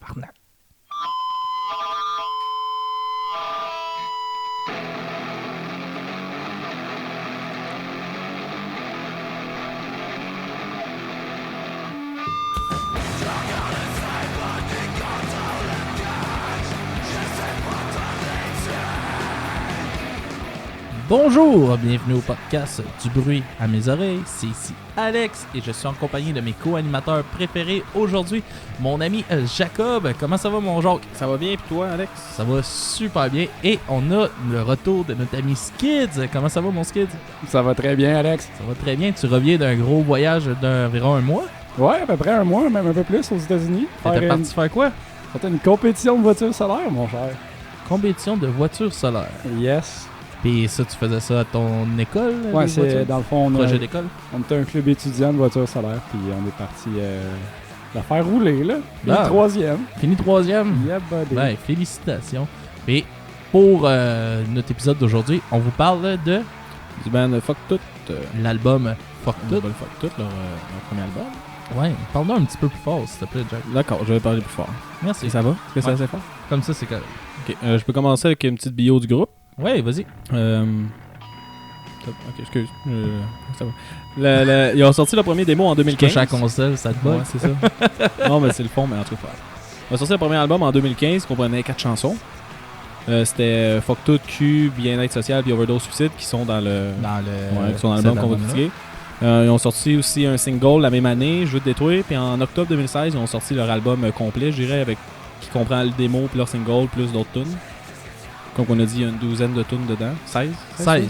Tabarnak. Bonjour, bienvenue au podcast du bruit à mes oreilles, c'est ici Alex et je suis en compagnie de mes co-animateurs préférés aujourd'hui, mon ami Jacob. Comment ça va mon Jacques? Ça va bien pis toi Alex? Ça va super bien et on a le retour de notre ami Skids. Comment ça va mon Skids? Ça va très bien Alex. Ça va très bien, tu reviens d'un gros voyage d'environ un mois? Ouais, à peu près un mois, même un peu plus aux États-Unis. T'étais parti faire quoi? C'était une compétition de voitures solaires mon cher. Compétition de voitures solaires. Yes. Puis ça, tu faisais ça à ton école? Ouais, c'est voitures? dans le fond, Projet d'école? on était un club étudiant de voitures solaires, puis on est parti la faire rouler, là. Puis Ah. le troisième. Fini troisième? Yeah, buddy. Ben, félicitations. Et pour notre épisode d'aujourd'hui, on vous parle de Du band Fuck Tout. l'album Fuck Tout. Fuck Tout, leur premier album. Ouais, parle-nous un petit peu plus fort, s'il te plaît, Jack. D'accord, je vais parler plus fort. Merci. Et ça va? Est-ce que c'est Ouais. assez fort? Comme ça, c'est correct. Ok, je peux commencer avec une petite bio du groupe. Ouais, vas-y. Ok, excuse. Ça va. Ils ont sorti leur premier démo en Tu 2015. touches à la console, ça te bat. Ouais, c'est ça. Non, mais c'est le fond, mais en tout cas. Ils ont sorti leur premier album en 2015, qui comprenait 4 chansons. C'était Fuck Tout, Q, Bien-être social puis Overdose Suicide qui sont dans le Dans qui sont dans l'album qu'on va critiquer. Ils ont sorti aussi un single la même année, Je veux te détruire, puis en octobre 2016, ils ont sorti leur album complet, je dirais, avec qui comprend le démo puis leur single plus d'autres tunes. Comme on a dit, il y a une douzaine de tunes dedans. 16 tunes.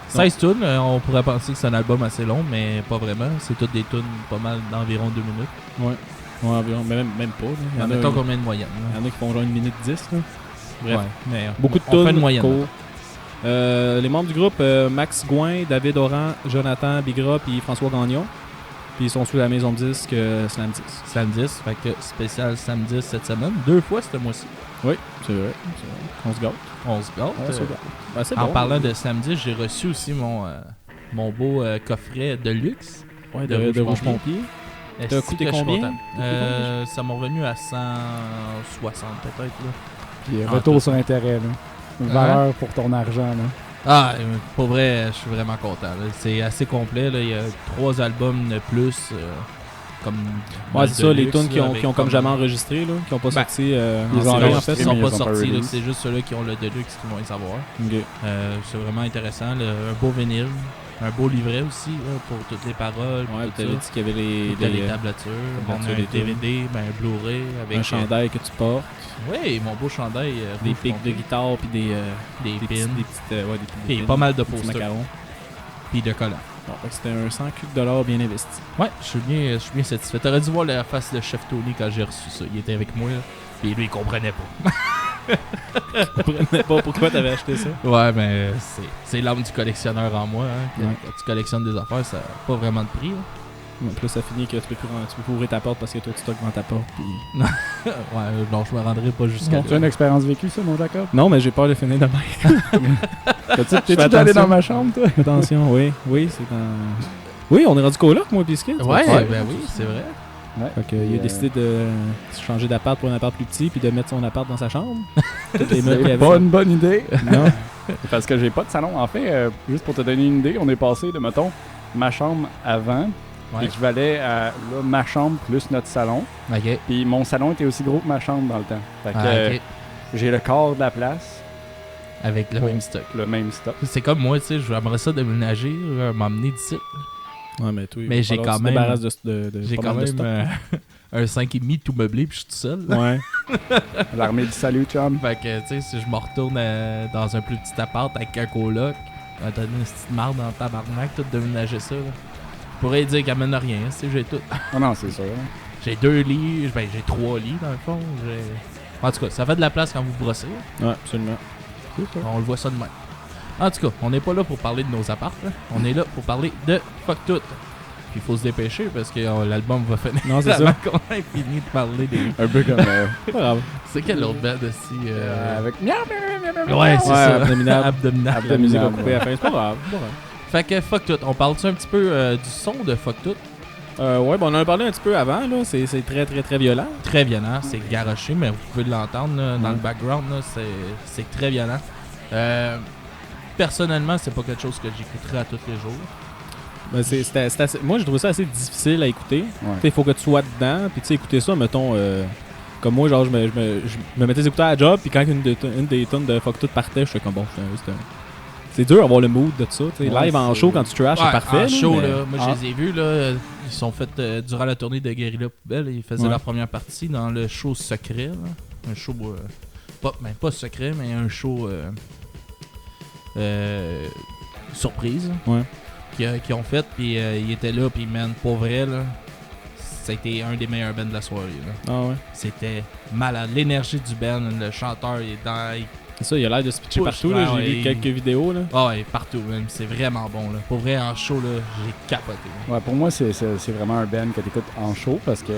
16 tunes, on pourrait penser que c'est un album assez long, mais pas vraiment. C'est toutes des tunes pas mal d'environ 2 minutes. Ouais, environ, mais même pas. Là. Il y en a, Mettons combien de moyenne? il y en a qui font genre 1 minute 10. Là. Bref. Ouais, mais Beaucoup de on fait tunes une moyenne. courtes. Les membres du groupe, Max Gouin, David Oran, Jonathan Bigra puis François Gagnon. Puis ils sont sous la maison de disque Slam 10. Slam 10, fait que spécial Slam 10 cette semaine. 2 fois ce mois-ci. Oui, c'est vrai. On se gâte. On se gâte. On se gâte. Ben, c'est En bon. parlant de Slam 10, j'ai reçu aussi mon beau coffret de luxe. Ouais, de de Rouge Rouge Pompier. Est-ce T'as coûté que je suis combien? content? Ça m'a revenu à 160 peut-être. Là. Puis Ah, retour tout. sur intérêt, là. Une valeur pour ton argent, là. Ah, pour vrai, je suis vraiment content. Là. C'est assez complet. Là. Il y a 3 albums de plus. Comme Ouais, c'est ça, les tunes qui ont avec comme jamais enregistré, là, qui ont pas Ben, sorti ils en ont série, en enregistré, fait. Ils sont mais pas ils ont pas sortis. là. release. C'est juste ceux-là qui ont le deluxe qui vont les savoir. Ok. C'est vraiment intéressant. Un beau vinyle. Un beau livret aussi là, pour toutes les paroles. Ouais, tout t'avais ça. dit qu'il y avait Les tablatures. On a un des tunes. DVD, ben, un Blu-ray. Avec un chandail que tu portes, Oui, mon beau chandail. des rouge pics de foncé, guitare, puis des des petites, pins. des petites, ouais, des petites Puis pins, pas mal de des petits posters. macarons. Puis de collants. Bon, fait que c'était un 100 $ bien investi. Ouais, je suis bien satisfait. T'aurais dû voir la face de Chef Tony quand j'ai reçu ça. Il était avec moi, là, puis lui, il comprenait pas. Je comprenais pas pourquoi t'avais acheté ça. Ouais, mais c'est l'âme du collectionneur en moi. Hein, Ouais. Quand tu collectionnes des affaires, ça n'a pas vraiment de prix. Là. Ouais, puis là, ça finit que tu peux plus ouvrir ta porte parce que toi, tu stocks dans ta porte. Puis... Ouais, non, je me rendrai pas jusqu'à Tu as une là. expérience vécue, ça, mon Jacob? Non, mais j'ai peur de finir demain. T'es-tu fais allé attention. dans ma chambre, toi? Attention, oui, c'est dans... Oui, on est rendu coloc, moi, Biscuit. Ouais, ben oui, c'est vrai. Fait que, il a décidé de changer d'appart pour un appart plus petit puis de mettre son appart dans sa chambre. Toutes les meubles qu'il y C'est avait. pas une bonne idée. Non. Parce que j'ai pas de salon. En fait, juste pour te donner une idée, on est passé de, mettons, ma chambre avant, Ouais. équivalait à là, ma chambre plus notre salon. Ok. Puis mon salon était aussi gros que ma chambre dans le temps. Fait que Ah, ok. j'ai le quart de la place, Avec le Ouais. même stock. le même stock. C'est comme moi, tu sais, j'aimerais ça déménager, m'emmener d'ici. Ouais, mais toi, il Mais va j'ai falloir quand que tu te même- débarrasses de J'ai pas quand mal de même stock. un 5,5 tout meublé, puis je suis tout seul. là. Ouais. L'armée du salut, chum. Fait que, tu sais, si je me retourne dans un plus petit appart avec un coloc, t'as donné une petite marde dans le tabarnak, tout déménager ça, là. Je pourrais dire qu'elle mène rien, tu sais, j'ai tout. Ah non, c'est sûr. J'ai 2 lits, ben j'ai 3 lits dans le fond. En tout cas, ça fait de la place quand vous brossez. Ouais, absolument. On le voit ça de même. En tout cas, on n'est pas là pour parler de nos apparts, là. On est là pour parler de Fuck Tout. Puis il faut se dépêcher parce que l'album va finir Non, c'est avant ça. qu'on ait fini de parler des... Un peu comme... Pas grave. C'est quelle autre band aussi avec... Ouais, c'est Ouais, ça. Abdominable. Abdominable. La musique va Abdominable, couper à la fin, c'est pas grave. C'est pas grave. Fait que Fuck Tout. On parle-tu un petit peu du son de Fuck Tout? Ouais, on en a parlé un petit peu avant, là. C'est très, très, très violent. Très violent, c'est garoché, mais vous pouvez l'entendre là, dans le background, là, c'est très violent. Personnellement, c'est pas quelque chose que j'écouterais à tous les jours. Ben, c'est assez... Moi, je trouve ça assez difficile à écouter. Ouais. Il faut que tu sois dedans. Puis, tu sais, écouter ça, mettons, comme moi, genre, je me mettais les écouteurs à la job. Puis, quand une des tonnes de Fuck Tout partait, je fais comme bon, c'est dur d'avoir le mood de ça. Ouais, live en show, quand tu trash, c'est parfait. En show, mais... là, moi, je les ai vus. Là, ils sont faits durant la tournée de Guerrilla Poubelle. Ils faisaient leur première partie dans le show secret. Là. Un show, pas secret, mais un show surprise. Ouais. Qui ont fait, puis ils étaient là, puis man, pour vrai, là, ça a été un des meilleurs bands de la soirée. Là. Ah ouais. C'était malade. L'énergie du band, le chanteur, il est dans... C'est ça, il a l'air de se pitcher partout. Là. J'ai vu quelques vidéos. Là. Ah ouais, partout, même. C'est vraiment bon. Là. Pour vrai, en show, là, j'ai capoté. Là. Ouais, pour moi, c'est vraiment un band que tu écoutes en show parce que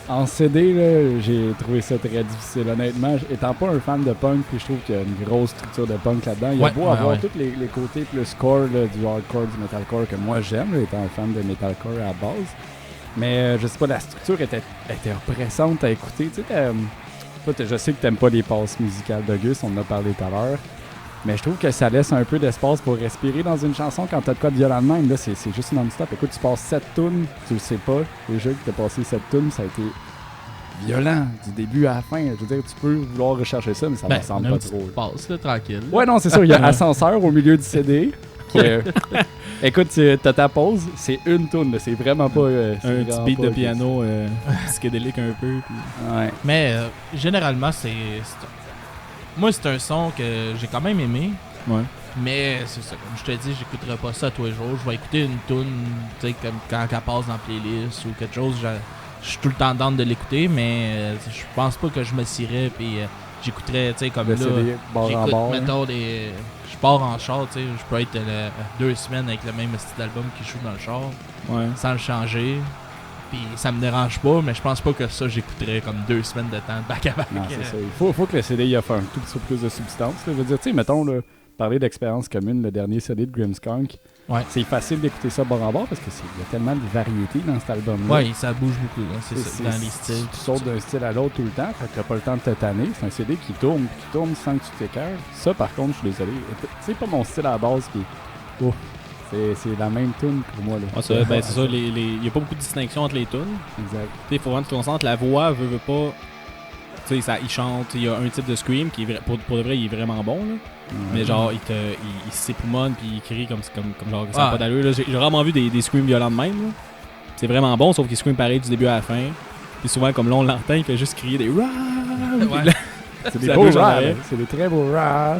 en CD, là, j'ai trouvé ça très difficile. Honnêtement, étant pas un fan de punk, puis je trouve qu'il y a une grosse structure de punk là-dedans. Il y a beau avoir tous les côtés plus core là, du hardcore, du metalcore que moi j'aime, là, étant un fan de metalcore à la base. Mais je sais pas, la structure était oppressante à écouter. Tu sais, je sais que t'aimes pas les passes musicales de Gus, on en a parlé tout à l'heure. Mais je trouve que ça laisse un peu d'espace pour respirer dans une chanson quand t'as de quoi de violent de même. Là, c'est juste non-stop. Écoute, tu passes 7 tunes, tu le sais pas. Déjà que t'as passé 7 tunes, ça a été violent du début à la fin. Je veux dire, tu peux vouloir rechercher ça, mais ça me semble pas trop. Passe, là, tranquille. Ouais, non, c'est sûr. Il y a Ascenseur au milieu du CD. Écoute, t'as ta pause, c'est une tune. C'est vraiment pas... un petit beat de piano psychédélique un peu. Puis... Ouais. Mais généralement, moi, c'est un son que j'ai quand même aimé. Ouais. Mais c'est ça, comme je te dis, j'écouterai pas ça tous les jours. Je vais écouter une tune, tu sais, comme quand elle passe dans la playlist ou quelque chose. Je suis tout le temps down de l'écouter, mais je pense pas que je me scierais puis j'écouterais, tu sais, comme le là. CD, bord en bord, mettons, je pars en char, tu sais, je peux être 2 semaines avec le même style d'album qui joue dans le char, sans le changer. Puis ça me dérange pas, mais je pense pas que ça j'écouterais comme 2 semaines de temps back à back. Non, c'est ça. Il faut que le CD y offre un tout petit peu plus de substance. Là. Je veux dire, tu sais, mettons, là, parler d'expérience commune, le dernier CD de Grimmskunk, c'est facile d'écouter ça bord en bord parce qu'il y a tellement de variété dans cet album-là. Ouais, ça bouge beaucoup, hein, c'est ça, dans les styles. Tu sautes d'un style à l'autre tout le temps, fait que t'as pas le temps de te tanner. C'est un CD qui tourne sans que tu t'écœures. Ça, par contre, je suis désolé. C'est pas mon style à la base, puis c'est la même tune pour moi. Là. C'est ça, il n'y a pas beaucoup de distinction entre les tunes. Exact. Il faut vraiment que tu te concentres. La voix veut pas. Tu sais, il chante, il y a un type de scream qui est pour de vrai, il est vraiment bon. Là. Mais genre, il s'époumonne puis il crie comme genre, ça n'a pas d'allure. J'ai vraiment vu des screams violents de même. Là. C'est vraiment bon, sauf qu'il scream pareil du début à la fin. Puis souvent, comme là, on l'entend, il fait juste crier des rah. C'est des beaux rah. C'est des très beaux rah.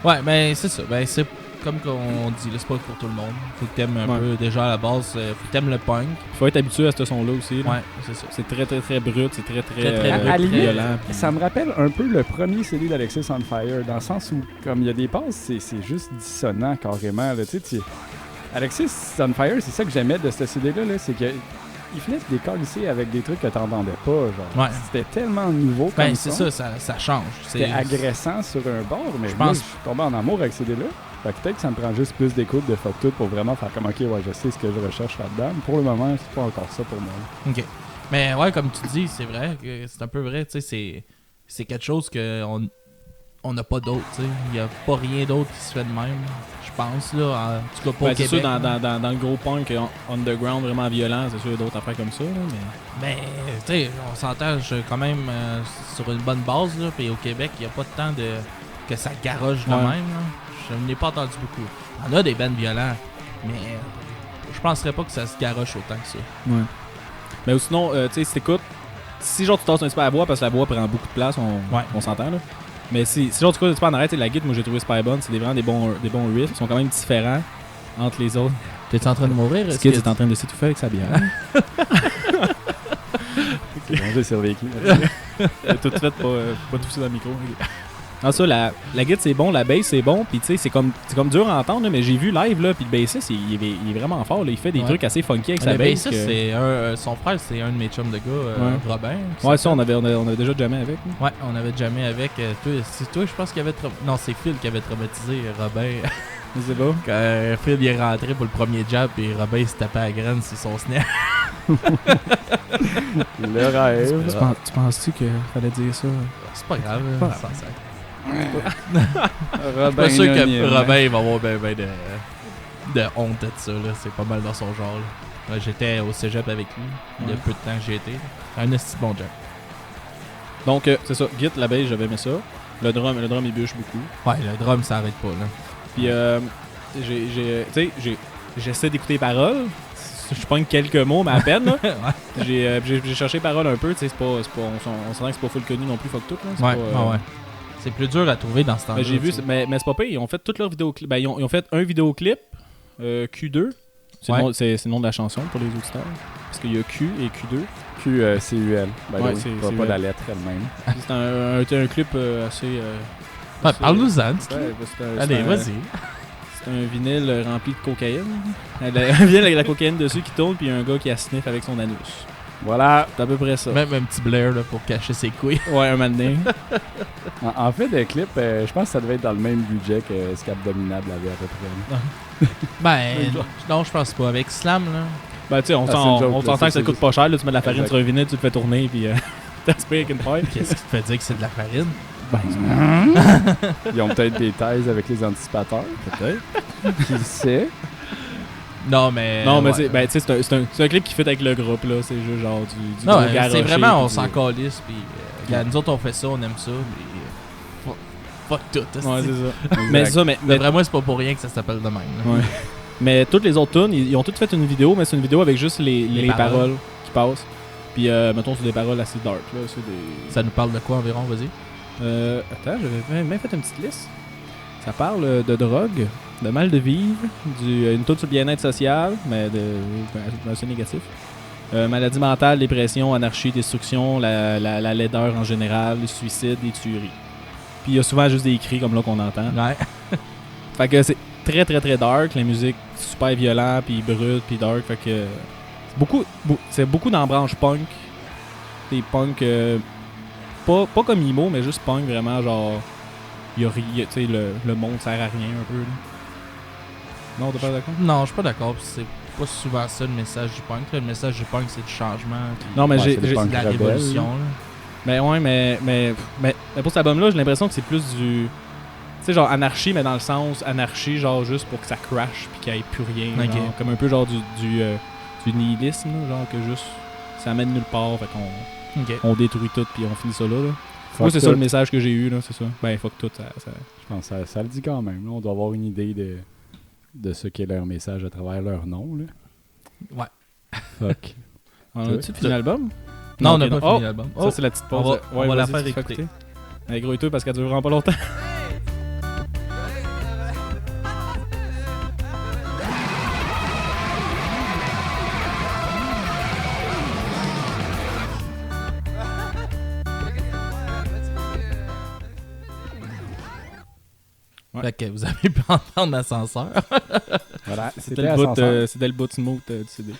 Ouais, mais c'est ça. Ben, c'est comme on dit, c'est pas pour tout le monde. Faut que t'aimes un peu déjà à la base. Faut que t'aimes le punk. Faut être habitué à ce son-là aussi. Là. Ouais, c'est ça. C'est très très très brut, c'est très violent. Puis... Ça me rappelle un peu le premier CD d'Alexis on Fire, dans le sens où, comme il y a des passes, c'est juste dissonant carrément. Là. Alexis on Fire, c'est ça que j'aimais de ce CD-là, là, c'est que il finit de décalisser avec des trucs que t'entendais pas. Genre. C'était tellement nouveau comme c'est ça change. C'était agressant sur un bord, mais je suis tombé en amour avec ce CD-là. Fait que peut-être que ça me prend juste plus d'écoute de Fuck Tout pour vraiment faire comme, ok, je sais ce que je recherche là-dedans. Pour le moment, c'est pas encore ça pour moi. Ok. Mais ouais, comme tu dis, c'est vrai, c'est un peu vrai, tu sais, c'est quelque chose qu'on n'a pas d'autre, tu sais. Il n'y a pas rien d'autre qui se fait de même, je pense, là. En tout cas, pas au Québec. C'est sûr, dans le gros punk underground vraiment violent, c'est sûr, d'autres affaires comme ça, là, mais tu sais, on s'entend quand même sur une bonne base, là. Puis au Québec, il n'y a pas de temps que ça garoche de même, là. Je n'ai pas entendu beaucoup. Il y en a des bands violents, mais je penserais pas que ça se garoche autant que ça. Ouais. Mais sinon, tu sais, si t'écoutes, si genre tu tasses un petit peu à la voix, parce que la voix prend beaucoup de place, on s'entend là. Mais si genre tu écoutes un petit peu en arrêt, la guitare, moi j'ai trouvé super bonne, c'est vraiment des bons riffs, ils sont quand même différents entre les autres. T'es en train de mourir? Skid est en train de s'étouffer avec sa bière. J'ai survécu. Tout fait pas tousser dans le micro. Ah ça, la guitare c'est bon, la bass c'est bon, puis tu sais c'est comme dur à entendre, là, mais j'ai vu live là, puis le bassiste il est vraiment fort, là, il fait des trucs assez funky avec sa bass. Le bassiste son frère c'est un de mes chums de gars, Robin. Ouais ça on avait déjà jammé avec. Là. Ouais, on avait jammé avec. Toi je pense qu'il avait non c'est Phil qui avait traumatisé Robin. Je sais pas. Quand Phil est rentré pour le premier jab, et Robin il se tapait à la graine sur son snare. Le rêve. Tu penses-tu qu'il fallait dire ça? C'est pas grave, Pas là. grave. Ça sert. Robin Pas sûr que Nonier, Robin il va avoir ben de honte de ça, là. C'est pas mal dans son genre, là. Ouais, j'étais au cégep avec lui, il y a Ouais. peu de temps que j'ai été. Un esti bon jab. Donc, c'est ça. Git, la bass, j'avais aimé ça. Le drum, il bûche beaucoup. Ouais, le drum ça arrête pas, là. Puis, j'essaie d'écouter les paroles. Je pogne quelques mots, mais à peine. Là. Ouais. J'ai cherché les paroles un peu. C'est pas, on s'entend que c'est pas full connu non plus, fuck tout. Là. C'est Ouais, pas, ouais. C'est plus dur à trouver dans ce temps-là. j'ai vu, tu sais. mais c'est pas pire. Ils ont fait tous leurs vidéoclips. Ben, ils ont fait un vidéoclip, Q2. C'est Ouais. le nom de la chanson pour les auditeurs. Parce qu'il y a Q et Q2. QCUL. Ben Ouais, oui, c'est pas UL. la lettre elle-même. C'est un clip assez. Ouais, parle-nous-en, tu sais. Ouais, c'est Allez, un- vas-y. C'est un vinyle rempli de cocaïne. Un vinyle avec la cocaïne dessus qui tourne, puis il y a un gars qui a sniff avec son anus. Voilà. C'est à peu près ça. Même un petit Blair là, pour cacher ses couilles. Ouais, un moment donné. En fait, le clip, je pense que ça devait être dans le même budget que ce qu'Abdominable avait à peu près. Ben, non, je pense pas. Avec Slam, là. Ben, tu sais, on Ah, c'est une joke, là, s'entend que ça c'est coûte pas cher. Là, tu mets de la farine Exact. sur un vinyle, tu le fais tourner, puis t'aspires avec une paille. Qu'est-ce qui te fait dire que c'est de la farine? Ils ont peut-être des thèses avec les anticipateurs. Peut-être. Qui sait? Non, mais. Non, mais ouais. c'est un clip qui fait avec le groupe, là. C'est juste genre du Non, gros c'est garoché, vraiment, on puis s'en du- calisse. Puis, regarde, nous autres, on fait ça, on aime ça. Puis, fuck tout. Ouais, esti. c'est ça. Mais c'est ça, mais D'après-moi, c'est pas pour rien que ça s'appelle de même. là. Ouais. Mais toutes les autres tunes, ils ont toutes fait une vidéo, mais c'est une vidéo avec juste les paroles qui passent. Puis, mettons, c'est des paroles assez dark, là. C'est des... Ça nous parle de quoi environ, vas-y? Attends, j'avais même fait une petite liste. Ça parle de drogue, de mal de vivre, une tune sur le bien-être social, mais assez négatif. Maladie mentale, dépression, anarchie, destruction, la laideur en général, les suicides, les tueries. Puis il y a souvent juste des cris comme là qu'on entend. Ouais. Fait que c'est très très très dark, la musique super violent, puis brut, puis dark. Fait que c'est beaucoup dans la branche punk. Des punk pas comme emo, mais juste punk vraiment genre tu sais le monde sert à rien un peu. Là. Non, t'es pas d'accord? Non, je suis pas d'accord. C'est pas souvent ça le message du punk. là. Le message du punk, c'est du changement. Puis Non, mais Ouais, j'ai c'est des j'ai- punks de la rebelles, révolution. là. là. mais ouais, mais pour cet album-là, j'ai l'impression que c'est plus du. Tu sais, genre anarchie, mais dans le sens anarchie, genre juste pour que ça crash puis qu'il n'y ait plus rien. Ok. Genre, comme un peu genre du nihilisme, là, genre que juste ça mène nulle part, fait qu'on Ok. on détruit tout puis on finit ça là. Fuck Moi, c'est ça tout. le message que j'ai eu, là, c'est ça. Ben, fuck tout, ça. Je pense que ça le dit quand même. Là. On doit avoir une idée de ce qu'est leur message à travers leur nom. Là. Ouais. Fuck. On Tu a-tu fini l'album? Non, on ok, n'a pas Oh! fini l'album. Ça, c'est la petite pause. on va la vas-y, faire tu fais écouter. Avec gros et tout, parce qu'elle dure vraiment pas longtemps. Ouais. Fait que vous avez pu entendre l'ascenseur. Voilà. C'était le bout smooth du CD.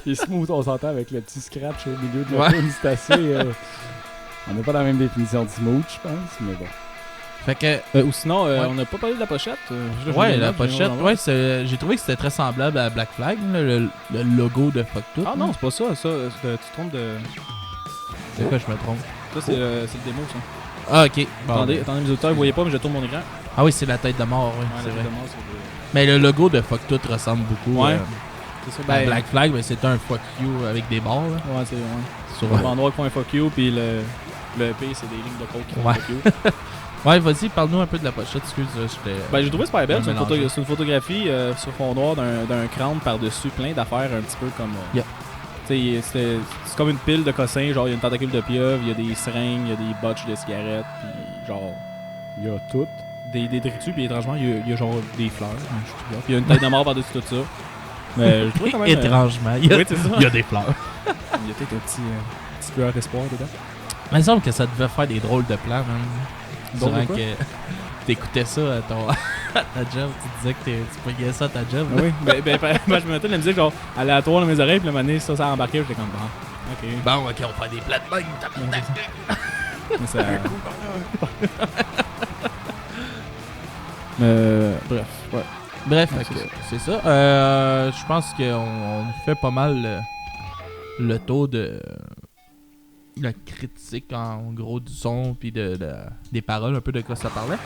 Et smooth, on s'entend avec le petit scratch au milieu de la Ouais. tune, c'est assez... on n'a pas la même définition de smooth, je pense, mais bon. Fait que, Ou sinon, Ouais. on n'a pas parlé de la pochette. ouais, la pochette, ouais, j'ai trouvé que c'était très semblable à Black Flag, là, le logo de Fuck Tout. Ah non, c'est pas ça. Tu te trompes de. c'est quoi, je me trompe? Ça, c'est le démo, ça. Ah, ok. Bon, Attendez, ben. attendez, les auditeurs, vous voyez pas, mais je tourne mon écran. Ah oui, c'est la tête de mort, oui, Ouais, c'est la vrai. démo, c'est Mais le logo de Fuck Tout ressemble beaucoup Ouais. C'est ça. à Ben, Black Flag, mais c'est un Fuck You avec des barres. Là, Ouais, c'est ouais. sur... Le bandeau point fuck you, puis le P, c'est des lignes de code qui font Ouais. fuck you. Ouais, vas-y, parle-nous un peu de la pochette, excuse. Ben, j'ai trouvé super belle. C'est mélangé. une photographie sur fond noir d'un crâne par-dessus, plein d'affaires un petit peu comme. Yeah. Tu sais, c'est comme une pile de cossins. Genre, il y a une tentacule de pieuvre, il y a des seringues, il y a des botches de cigarettes, puis genre. Il y a tout. Des détritus, puis étrangement, il y a genre des fleurs. Hein, je suis bizarre. Puis il y a une tête de mort par-dessus tout ça. Mais je trouvais quand même. Étrangement, il y a, Oui, c'est ça. il y a des fleurs. Il y a peut-être un petit lueur d'espoir dedans. Mais il me semble que ça devait faire des drôles de plans, man. Drôle de Durant quoi? que t'écoutais ça à ta job, tu disais que tu payais ça à ta job. là. Oui, ben, je me mettais de la musique genre aléatoire dans mes oreilles, puis le moment donné, ça a embarqué, j'étais comme bon. Ok. Bon, ok, on fait des plats de même, tabarnak. Mais ça- Bref, ouais. Bref, Ouais, fait que c'est ça. Je pense qu'on fait pas mal le taux de la critique en gros du son puis des paroles, un peu de quoi ça parlait.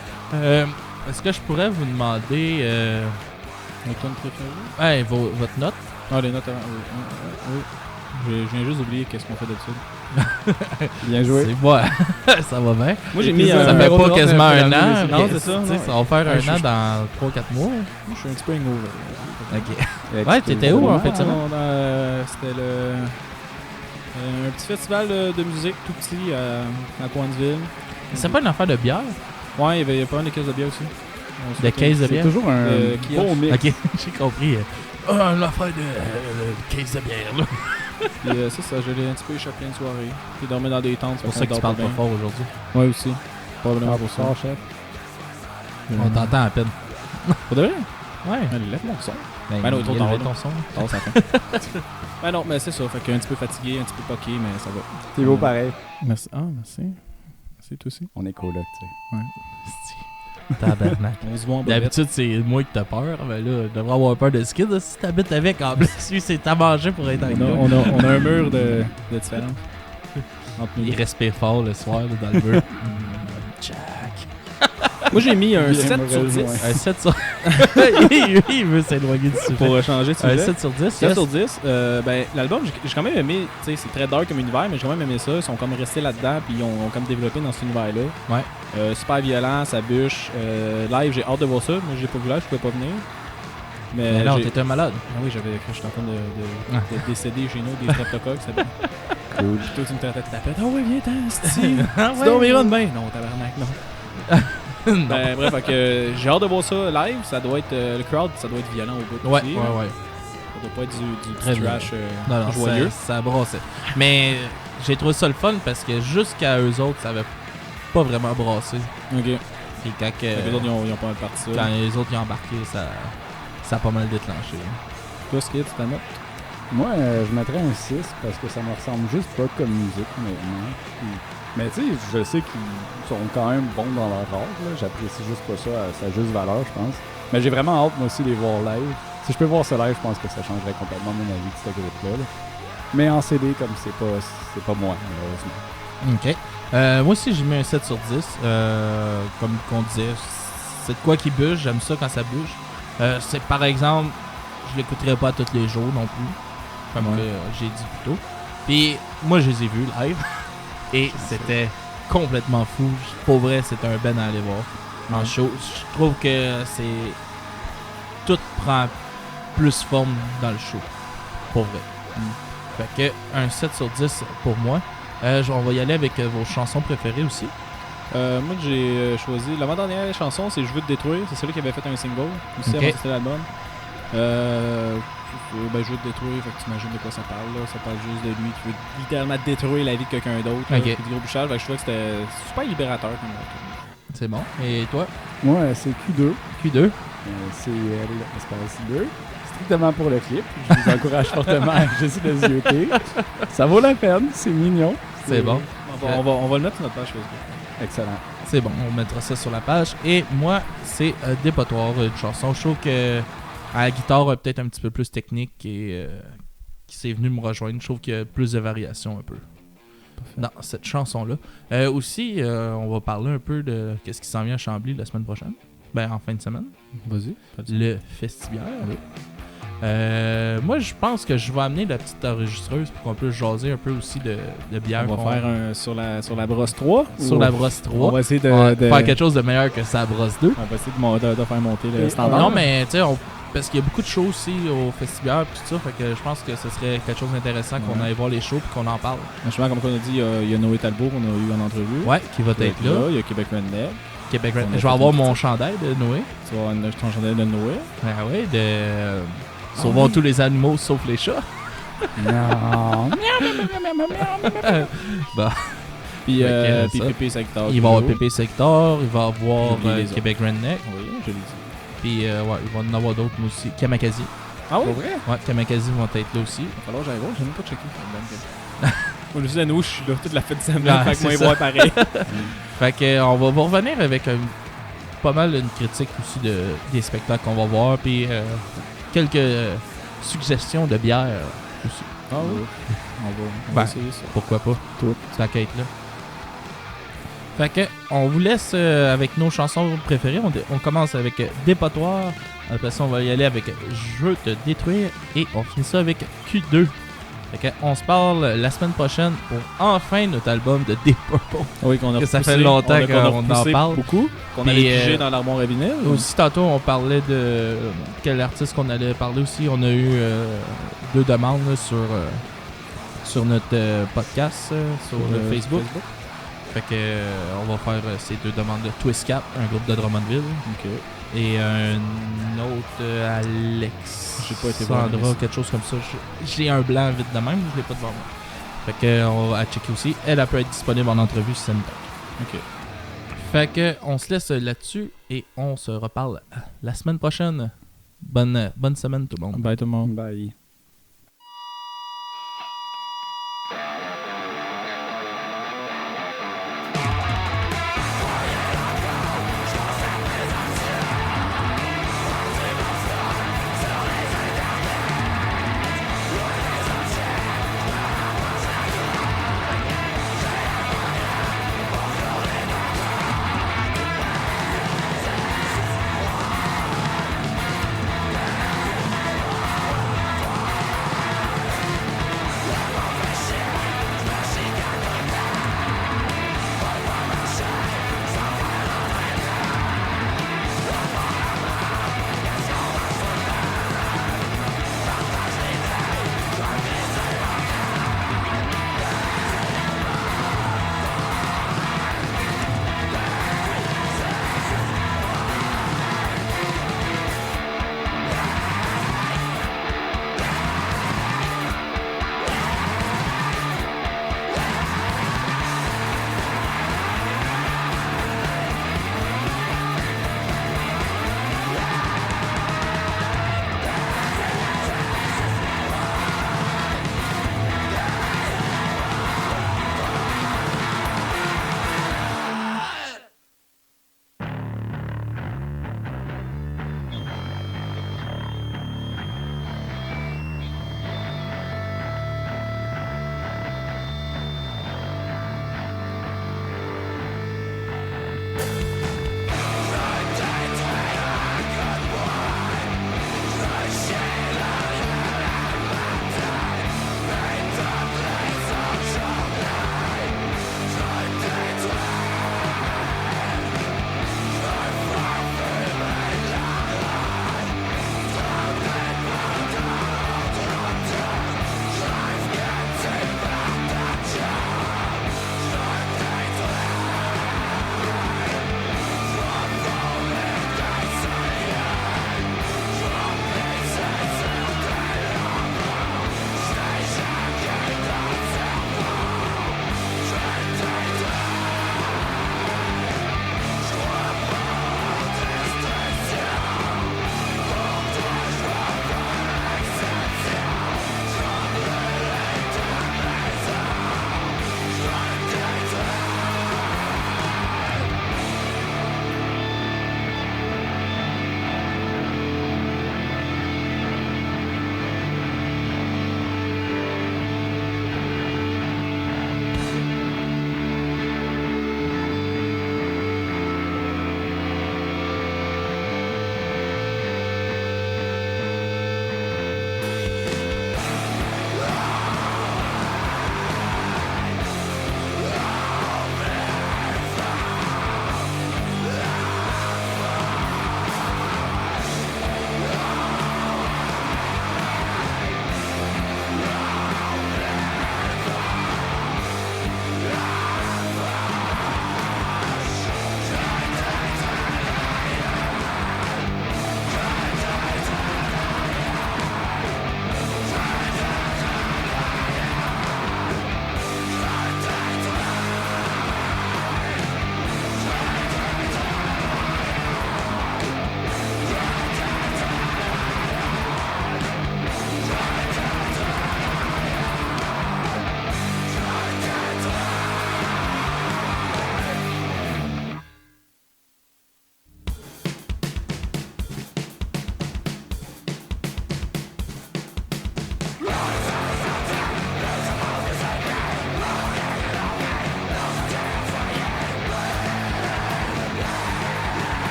Est-ce que je pourrais vous demander Mon tune préféré? votre note? Ah, les notes avant. Oui. Je viens juste d'oublier qu'est-ce qu'on fait d'habitude. Bien joué. C'est moi. Ça va bien. Moi, j'ai mis Ça fait numéro pas 39 quasiment pour un la an. musique. Non, mais c'est ça. tu sais, non. ça va faire Ouais, un an dans 3-4 mois. Moi, je suis un petit peu hangover. Ok. Ouais, t'étais où en fait ça? C'était un petit festival de musique tout petit à Coinsville. C'est pas une affaire de bière? Ouais, il y avait pas mal de caisses de bière aussi. De caisse de C'est bière? toujours un kiosque. bon mix. Ok, j'ai compris. Une affaire de caisse de bière là. Puis c'est ça, je l'ai un petit peu échappé une soirée. Puis dormir dans des tentes. C'est pour ça que tu parles pas fort aujourd'hui. Ouais, aussi. Probablement Ah, pour ça. fort, chef. On t'entend à peine. Pour de vrai? Ouais. Allez, lève mon son. Ben non, il est trop tard, élevait là. ton son. Oh, ça fait. Ben non, mais c'est ça. Fait qu'un petit peu fatigué, un petit peu poqué, mais ça va. T'es beau pareil. Merci. Ah, merci. Merci, toi aussi. On est coloc, tu sais. Tabarnak. On se voit en bobette. D'habitude, c'est moi qui t'as peur, mais là, je devrais avoir peur de skid. Là, si t'habites avec, en plus, lui, c'est à manger pour être avec toi. On a un mur de différence entre nous. Il respire fort le soir là, dans le mur. Jack. Moi, j'ai mis un Bien 7 sur raison, 10 ouais. Un 7 sur... il veut s'éloigner du sujet. pour changer de Un sujet. 7 sur 10, 7 yes. sur 10. Ben, l'album, j'ai quand même aimé. Tu sais, c'est très dark comme univers, mais j'ai quand même aimé ça. Ils sont comme restés là-dedans, puis ils ont comme développé dans cet univers-là. Ouais. Super violent, ça bûche. Live, j'ai hâte de voir ça. Moi, j'ai pas vu live, je pouvais pas venir. Mais non, t'étais malade. Ah oui, j'étais en train de décéder chez nous des streptocoques. Ça Cool. Puis toi, tu me traitais de tapette. Ah ouais, viens, t'en, c'est Ah Tu dormiras demain. Non, tabarnak, non. Non. Ben, bref, fait que j'ai hâte de voir ça live. Ça doit être. Le crowd, ça doit être violent au bout Ouais, aussi. ouais. Ça doit pas être du Très trash Non, joyeux. ça brassait. Mais j'ai trouvé ça le fun parce que jusqu'à eux autres, ça avait pas vraiment brassé. Ok. Puis quand, Les autres, ils ont pas mal parti ça. quand les autres y ont embarqué, ça a pas mal déclenché. Toi, Skid, tu t'en notes? Moi, je mettrais un 6 parce que ça me ressemble juste pas comme musique maintenant. Mais tu sais, je sais qu'ils sont quand même bons dans leur art. J'apprécie juste pas ça à sa juste valeur, je pense. Mais j'ai vraiment hâte, moi aussi, de les voir live. Si je peux voir ça live, je pense que ça changerait complètement mon avis de ce groupe-là. Mais en CD, comme c'est pas moi, malheureusement. Ok. Moi aussi, j'ai mis un 7 sur 10. Comme qu'on disait, c'est de quoi qui bûche. J'aime ça quand ça bûche. C'est par exemple, je l'écouterai pas tous les jours non plus. Comme que j'ai dit plus tôt. Puis moi, je les ai vus live. Et c'était complètement fou. Pour vrai, c'était un ben à aller voir en show. Je trouve que tout prend plus forme dans le show. Pour vrai. Fait que un 7 sur 10 pour moi. On va y aller avec vos chansons préférées aussi. Moi, j'ai choisi. L'avant-dernière chanson, c'est Je veux te détruire. C'est celui qui avait fait un single. Aussi, Ok. avant c'était l'album. Ben, Je veux te détruire. Fait que t'imagines de quoi ça parle. Là. Ça parle juste de lui qui veut littéralement détruire la vie de quelqu'un d'autre. Ok. Puis du gros bouchage. Fait que je trouvais que c'était super libérateur comme C'est bon. Et toi? Moi, c'est Q2. Q2. CL espace 2. Strictement pour le clip. Je vous encourage fortement à juste le zioter. Ça vaut la peine, c'est mignon. C'est bon. On va le mettre sur notre page Facebook. Excellent. C'est bon, on mettra ça sur la page. Et moi, c'est Dépotoir, une chanson. Je trouve que à la guitare, peut-être un petit peu plus technique et qui s'est venu me rejoindre. Je trouve qu'il y a plus de variations un peu dans cette chanson-là. Aussi, on va parler un peu de ce qui s'en vient à Chambly la semaine prochaine. Ben, en fin de semaine. Vas-y. Le Festibiaire. Moi, je pense que je vais amener la petite enregistreuse pour qu'on puisse jaser un peu aussi de bière. On va faire un sur la brosse 3. sur la brosse 3. On va essayer de faire quelque chose de meilleur que sa brosse 2. On va essayer de faire monter le Et standard. Non, mais tu sais, parce qu'il y a beaucoup de shows aussi au Festibiaire et tout ça, fait que je pense que ce serait quelque chose d'intéressant qu'on aille voir les shows et qu'on en parle. Franchement, comme on a dit, il y a Noé Talbot qu'on a eu en entrevue. Ouais, qui va être là. Il y a Québec Redneck. Québec On a Je fait vais avoir une mon petite- chandail de Noé. Tu vas avoir ton chandail de Noé. Ah ouais, de sauvons tous les animaux sauf les chats. Non. Bon. Puis Fait que, puis ça. Pépé Sector. Il va y avoir Pépé Sector, il va y avoir J'oublie les autres. Québec Redneck, Oui, je l'ai dit. puis ouais, il va y en avoir d'autres moi aussi. Kamakazi. Ah oui? vrai? Ouais, Kamakazi vont être là aussi. Il va falloir que j'aille voir. J'ai même pas checké. Moi, je suis à nous, je suis là toute la fête de semaine. Ah, Fait que c'est moi, il ça. va voir pareil. Fait que on va vous revenir avec pas mal une critique aussi des spectacles qu'on va voir, puis quelques suggestions de bière aussi. Ah oui? On va essayer ça. Pourquoi pas? Tout. La quête là. Fait que, on vous laisse avec nos chansons préférées. On commence avec Dépotoir. Après ça, on va y aller avec Je veux te détruire. Et on finit ça avec Q2. Fait que, on se parle la semaine prochaine pour enfin notre album de Deep Purple. Oui, qu'on a Que ça repoussé, fait longtemps qu'on a qu'on en repoussé parle. beaucoup. Qu'on Puis, allait piger dans l'armoire à vinyle. Aussi, tantôt, on parlait de quel artiste qu'on allait parler aussi. On a eu 2 demandes là, sur notre podcast, sur Facebook. Fait que on va faire ces 2 demandes de Twist Cap, un groupe de Drummondville. Ok. Et un autre Alex. J'ai pas été voir Sandra, la liste. quelque chose comme ça. J'ai un blanc vite de même, je l'ai pas devant moi. Fait que on va checker aussi. Elle peut être disponible en entrevue si ça nous tente. Ok. Fait que on se laisse là-dessus et on se reparle la semaine prochaine. Bonne semaine tout le monde. Bye tout le monde. Bye.